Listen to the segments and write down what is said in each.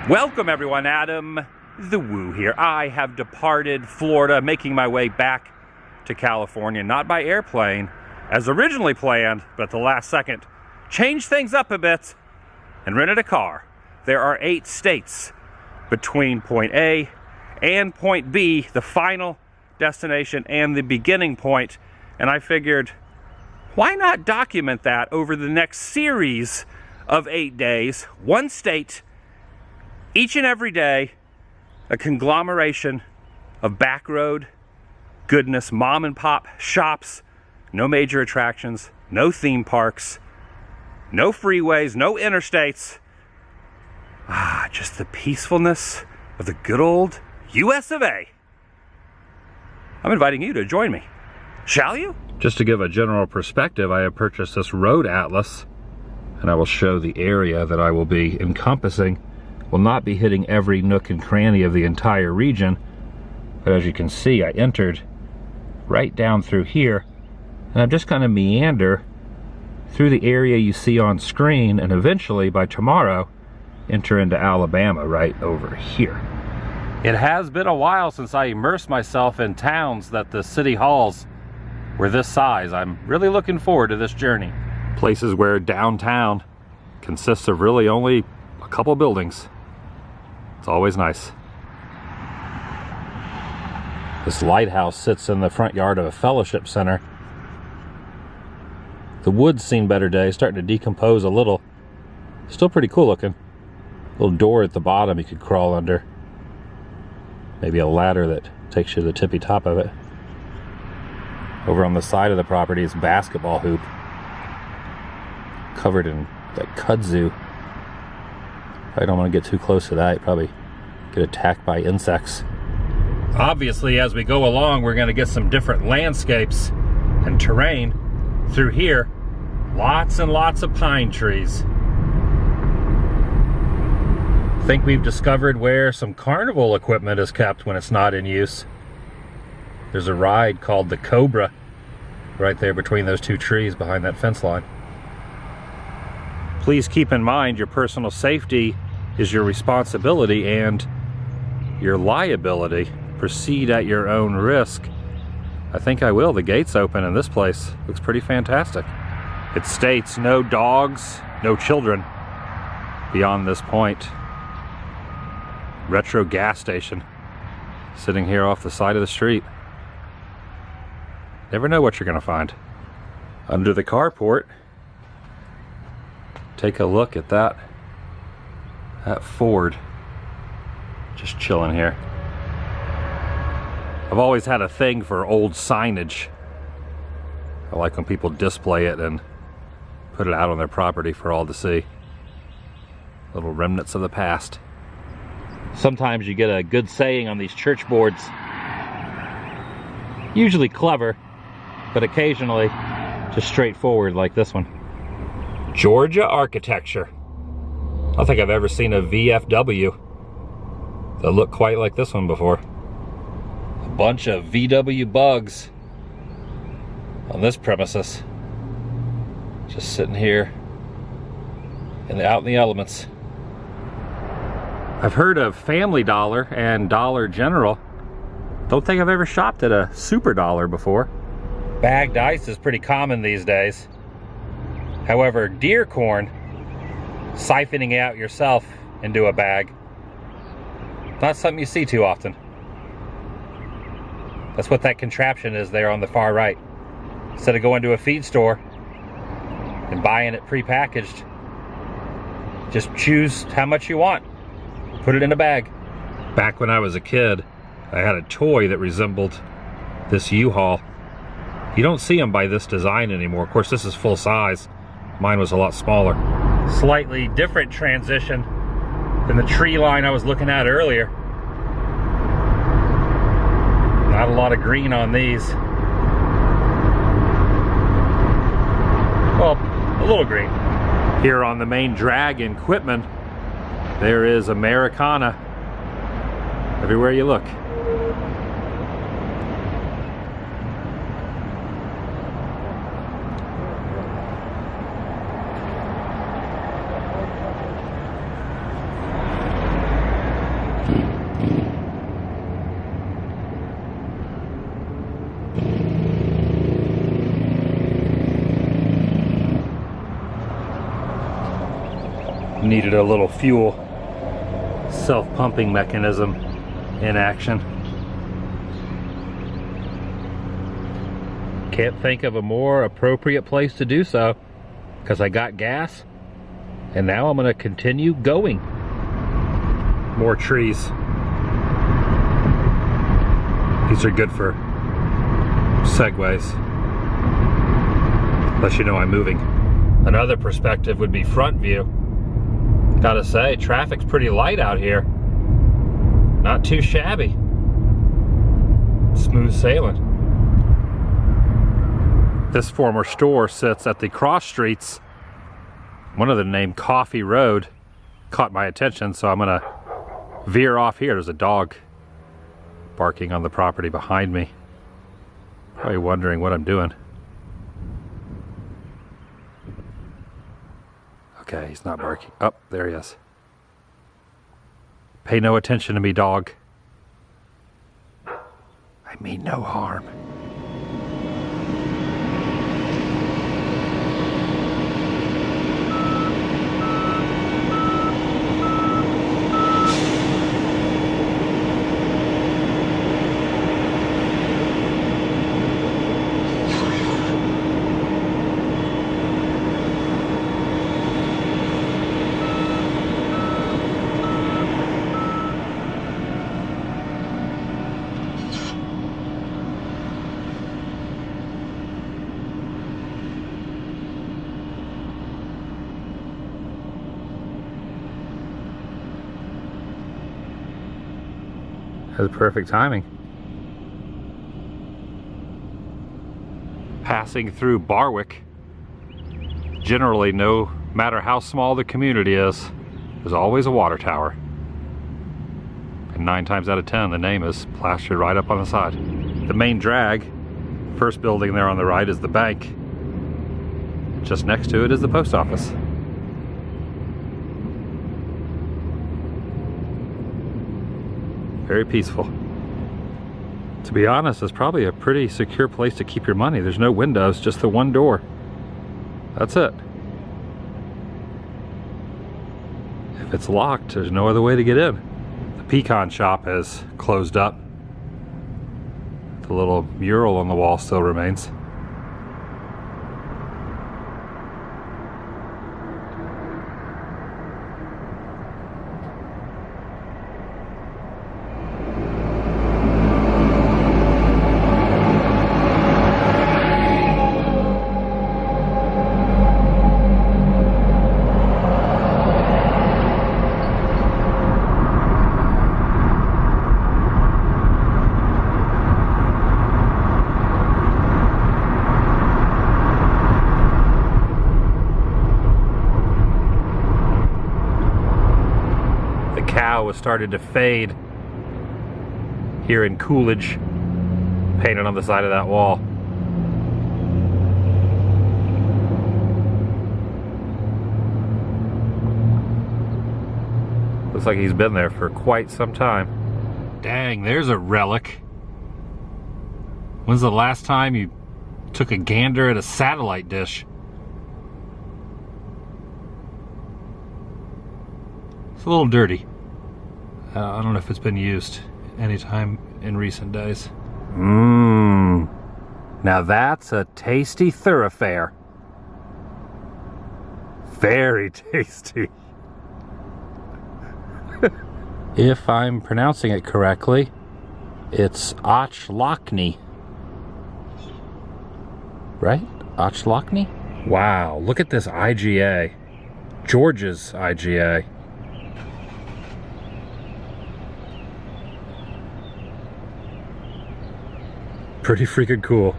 Welcome everyone, Adam the Woo here. I have departed Florida, making my way back to California, not by airplane as originally planned, but at the last second changed things up a bit and rented a car. There are 8 states between point A and point B, the final destination and the beginning point, and I figured, why not document that over the next series of 8 days, one state, each and every day, a conglomeration of backroad goodness, mom and pop shops, no major attractions, no theme parks, no freeways, no interstates. Just the peacefulness of the good old US of A. I'm inviting you to join me. Shall you? Just to give a general perspective, I have purchased this road atlas, and I will show the area that I will be encompassing. Will not be hitting every nook and cranny of the entire region, but as you can see, I entered right down through here, and I'm just going to meander through the area you see on screen, and eventually by tomorrow enter into Alabama right over here. It has been a while since I immersed myself in towns that the city halls were this size. I'm really looking forward to this journey. Places where downtown consists of really only a couple buildings. It's always nice. This lighthouse sits in the front yard of a fellowship center. The wood's seen better days, starting to decompose a little. Still pretty cool looking. Little door at the bottom you could crawl under. Maybe a ladder that takes you to the tippy top of it. Over on the side of the property is a basketball hoop covered in that kudzu. I don't want to get too close to that. You'd probably get attacked by insects. Obviously, as we go along, we're going to get some different landscapes and terrain through here. Lots and lots of pine trees. I think we've discovered where some carnival equipment is kept when it's not in use. There's a ride called the Cobra right there between those 2 trees behind that fence line. Please keep in mind your personal safety is your responsibility and your liability. Proceed at your own risk. I think I will. The gate's open and this place looks pretty fantastic. It states no dogs, no children beyond this point. Retro gas station sitting here off the side of the street. Never know what you're gonna find. Under the carport, take a look at that Ford just chilling here. I've always had a thing for old signage. I like when people display it and put it out on their property for all to see. Little remnants of the past. Sometimes you get a good saying on these church boards. Usually clever, but occasionally just straightforward like this one. Georgia architecture. I don't think I've ever seen a VFW that looked quite like this one before. A bunch of VW bugs on this premises. Just sitting here out in the elements. I've heard of Family Dollar and Dollar General. Don't think I've ever shopped at a Super Dollar before. Bagged ice is pretty common these days. However, deer corn, siphoning out yourself into a bag, not something you see too often. That's what that contraption is there on the far right. Instead of going to a feed store and buying it prepackaged, just choose how much you want, put it in a bag. Back when I was a kid, I had a toy that resembled this U-Haul. You don't see them by this design anymore. Of course, this is full size. Mine was a lot smaller. Slightly different transition than the tree line I was looking at earlier. Not a lot of green on these. Well, a little green. Here on the main drag in Quitman, there is Americana everywhere you look. Needed a little fuel self-pumping mechanism in action. Can't think of a more appropriate place to do so, because I got gas and now I'm going to continue going. More trees. These are good for segues, unless you know I'm moving. Another perspective would be front view. Gotta say, traffic's pretty light out here. Not too shabby. Smooth sailing. This former store sits at the cross streets. One of them named Coffee Road caught my attention, so I'm gonna veer off here. There's a dog barking on the property behind me. Probably wondering what I'm doing. Okay, he's not barking. Oh, there he is. Pay no attention to me, dog. I mean no harm. Has perfect timing. Passing through Barwick. Generally, no matter how small the community is, there's always a water tower. And 9 times out of 10, the name is plastered right up on the side. The main drag, first building there on the right, is the bank. Just next to it is the post office. Very peaceful. To be honest, it's probably a pretty secure place to keep your money. There's no windows, just the one door. That's it. If it's locked, there's no other way to get in. The pecan shop has closed up. The little mural on the wall still remains. Cow was starting to fade here in Coolidge, painted on the side of that wall. Looks like he's been there for quite some time. Dang, there's a relic. When's the last time you took a gander at a satellite dish? It's a little dirty. I don't know if it's been used anytime in recent days. Mmm. Now that's a tasty thoroughfare. Very tasty. If I'm pronouncing it correctly, it's Ochlochney. Right? Ochlochney? Wow, look at this IGA. George's IGA. Pretty freaking cool.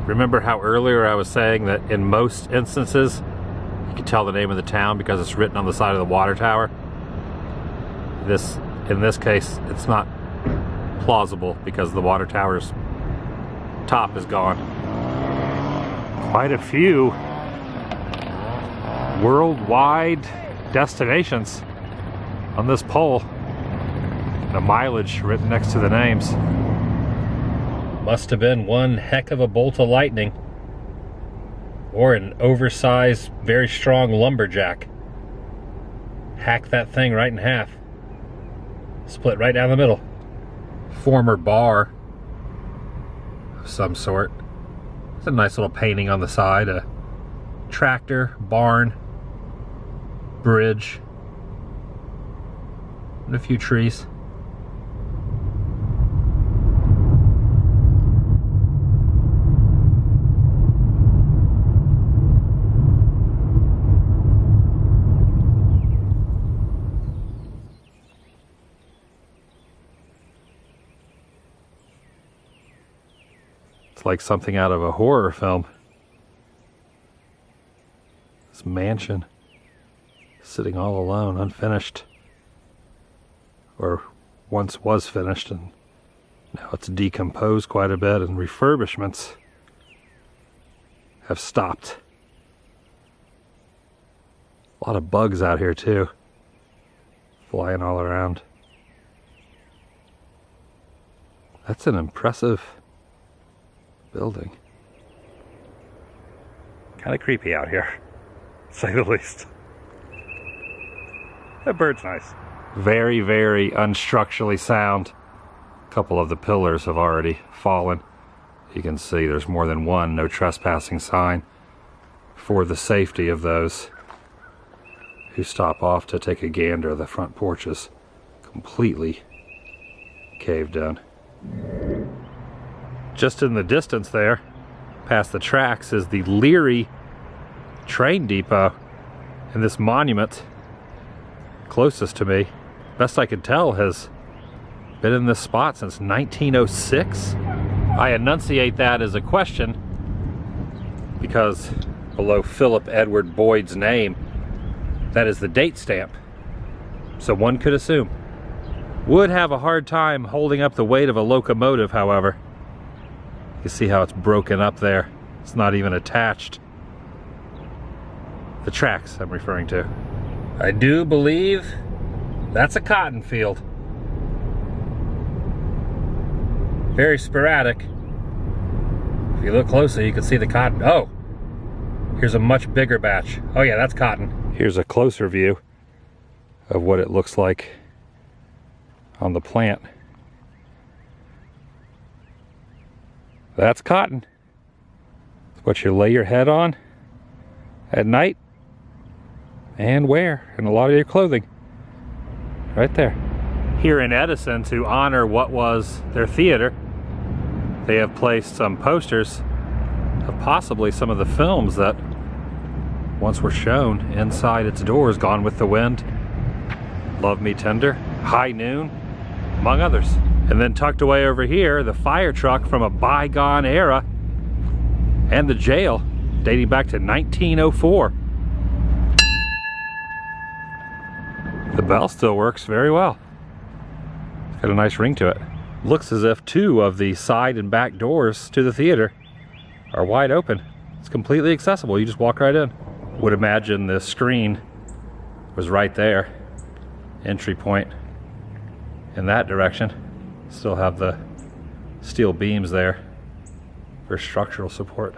Remember how earlier I was saying that in most instances you can tell the name of the town because it's written on the side of the water tower? In this case, it's not plausible because the water tower's top is gone. Quite a few worldwide destinations on this pole. The mileage written next to the names. Must have been one heck of a bolt of lightning, or an oversized, very strong lumberjack. Hacked that thing right in half. Split right down the middle. Former bar of some sort. It's a nice little painting on the side. A tractor, barn, bridge, and a few trees. It's like something out of a horror film. This mansion, sitting all alone, unfinished. Or once was finished, and now it's decomposed quite a bit, and refurbishments have stopped. A lot of bugs out here too, flying all around. That's an impressive building. Kind of creepy out here, to say the least. That bird's nice. Very, very unstructurally sound. A couple of the pillars have already fallen. You can see there's more than one no trespassing sign for the safety of those who stop off to take a gander. The front porch is completely caved in. Just in the distance there, past the tracks, is the Leary train depot. And this monument, closest to me, best I can tell, has been in this spot since 1906. I enunciate that as a question because below Philip Edward Boyd's name, that is the date stamp. So one could assume. Would have a hard time holding up the weight of a locomotive, however. You see how it's broken up there. It's not even attached. The tracks I'm referring to. I do believe that's a cotton field. Very sporadic. If you look closely, you can see the cotton. Oh, here's a much bigger batch. Oh yeah, that's cotton. Here's a closer view of what it looks like on the plant. That's cotton. It's what you lay your head on at night and wear in a lot of your clothing. Right there. Here in Edison, to honor what was their theater, they have placed some posters of possibly some of the films that once were shown inside its doors. Gone with the Wind, Love Me Tender, High Noon, among others. And then tucked away over here, the fire truck from a bygone era, and the jail dating back to 1904. The bell still works very well. It's got a nice ring to it. Looks as if two of the side and back doors to the theater are wide open. It's completely accessible. You just walk right in. Would imagine the screen was right there. Entry point in that direction. Still have the steel beams there for structural support.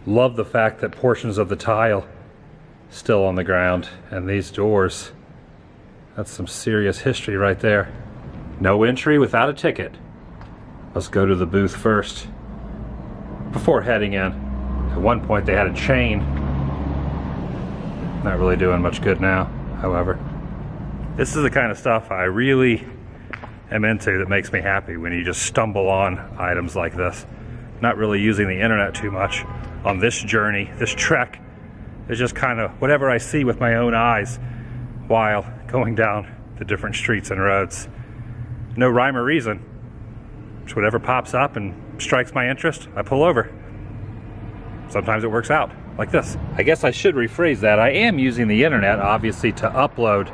Love the fact that portions of the tile still on the ground, and these doors, that's some serious history right there. No entry without a ticket. Let's go to the booth first before heading in. At one point they had a chain. Not really doing much good now, however. This is the kind of stuff I really am into, that makes me happy, when you just stumble on items like this. Not really using the internet too much on this journey. This trek is just kind of whatever I see with my own eyes while going down the different streets and roads. No rhyme or reason. Just whatever pops up and strikes my interest, I pull over. sometimes it works out like this. I guess I should rephrase that. I am using the internet, obviously, to upload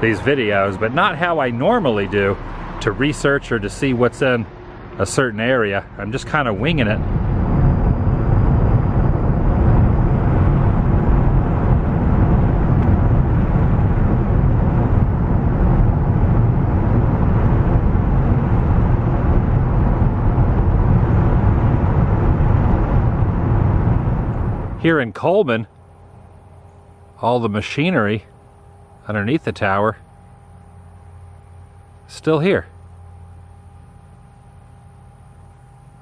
these videos, but not how I normally do, to research or to see what's in a certain area. I'm just kind of winging it. Here in Coleman, all the machinery underneath the tower is still here.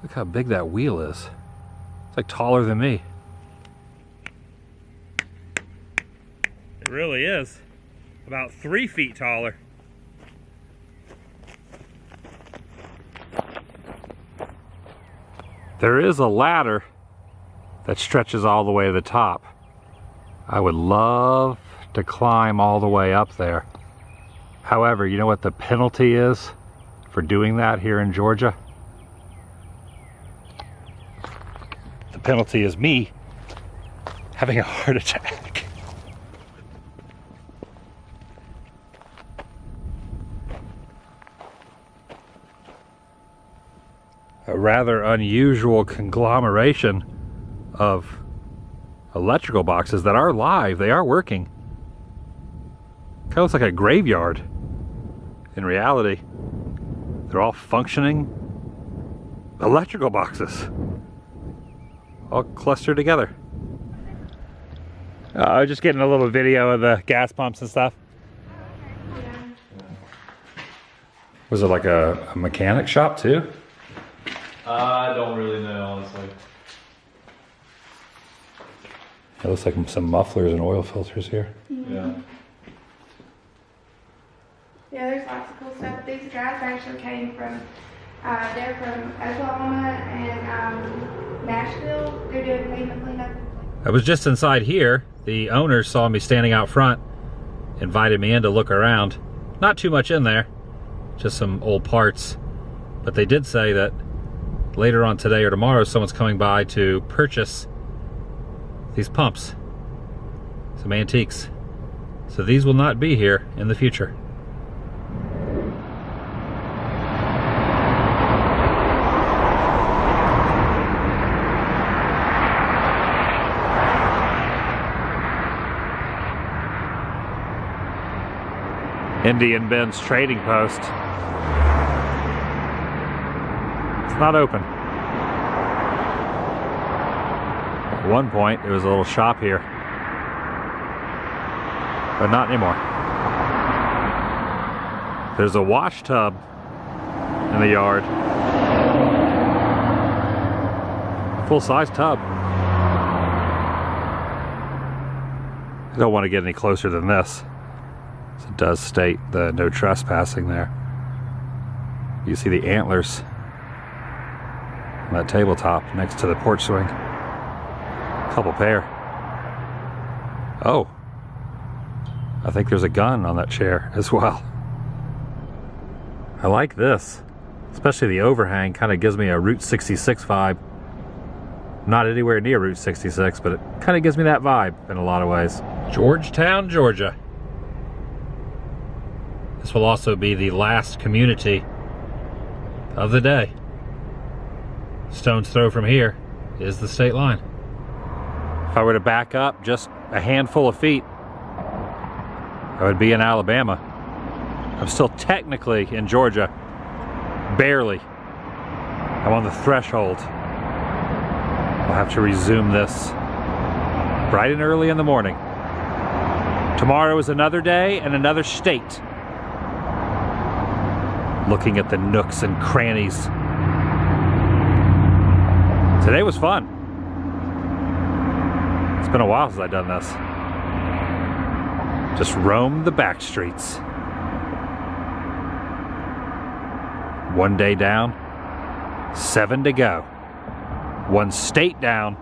Look how big that wheel is. It's like taller than me. It really is. About 3 feet taller. There is a ladder that stretches all the way to the top. I would love to climb all the way up there. However, you know what the penalty is for doing that here in Georgia? The penalty is me having a heart attack. A rather unusual conglomeration of electrical boxes that are live. They are working. Kind of looks like a graveyard. In reality, they're all functioning electrical boxes, all clustered together. I was just getting a little video of the gas pumps and stuff. Was it like a mechanic shop too? I don't really know, honestly. It looks like some mufflers and oil filters here. Yeah. Yeah, there's lots of cool stuff. These guys actually came from, they're from Oklahoma and Nashville. They're doing pavement cleanup. I was just inside here. The owners saw me standing out front, invited me in to look around. Not too much in there, just some old parts. But they did say that later on today or tomorrow, someone's coming by to purchase these pumps, some antiques. So these will not be here in the future. Indian Ben's trading post. It's not open. At one point, there was a little shop here, but not anymore. There's a wash tub in the yard. Full-size tub. I don't want to get any closer than this. So it does state the no trespassing there. You see the antlers on that tabletop next to the porch swing. Couple pair. Oh, I think there's a gun on that chair as well. I like this, especially the overhang. Kind of gives me a Route 66 vibe. Not anywhere near Route 66, but it kind of gives me that vibe in a lot of ways. Georgetown, Georgia. This will also be the last community of the day. Stone's throw from here is the state line. If I were to back up just a handful of feet, I would be in Alabama. I'm still technically in Georgia. Barely. I'm on the threshold. I'll have to resume this bright and early in the morning. Tomorrow is another day and another state. Looking at the nooks and crannies. Today was fun. It's been a while since I've done this. Just roam the back streets. One day down, 7 to go. One state down,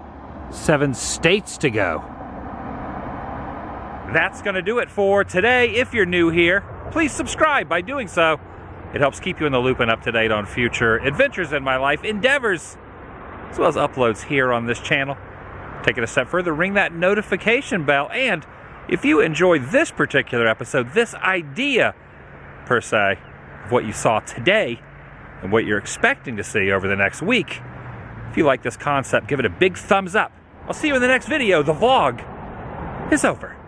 7 states to go. That's gonna do it for today. If you're new here, please subscribe by doing so. It helps keep you in the loop and up to date on future adventures in my life, endeavors, as well as uploads here on this channel. take it a step further, ring that notification bell. And if you enjoyed this particular episode, this idea, per se, of what you saw today and what you're expecting to see over the next week, if you like this concept, give it a big thumbs up. I'll see you in the next video. The vlog is over.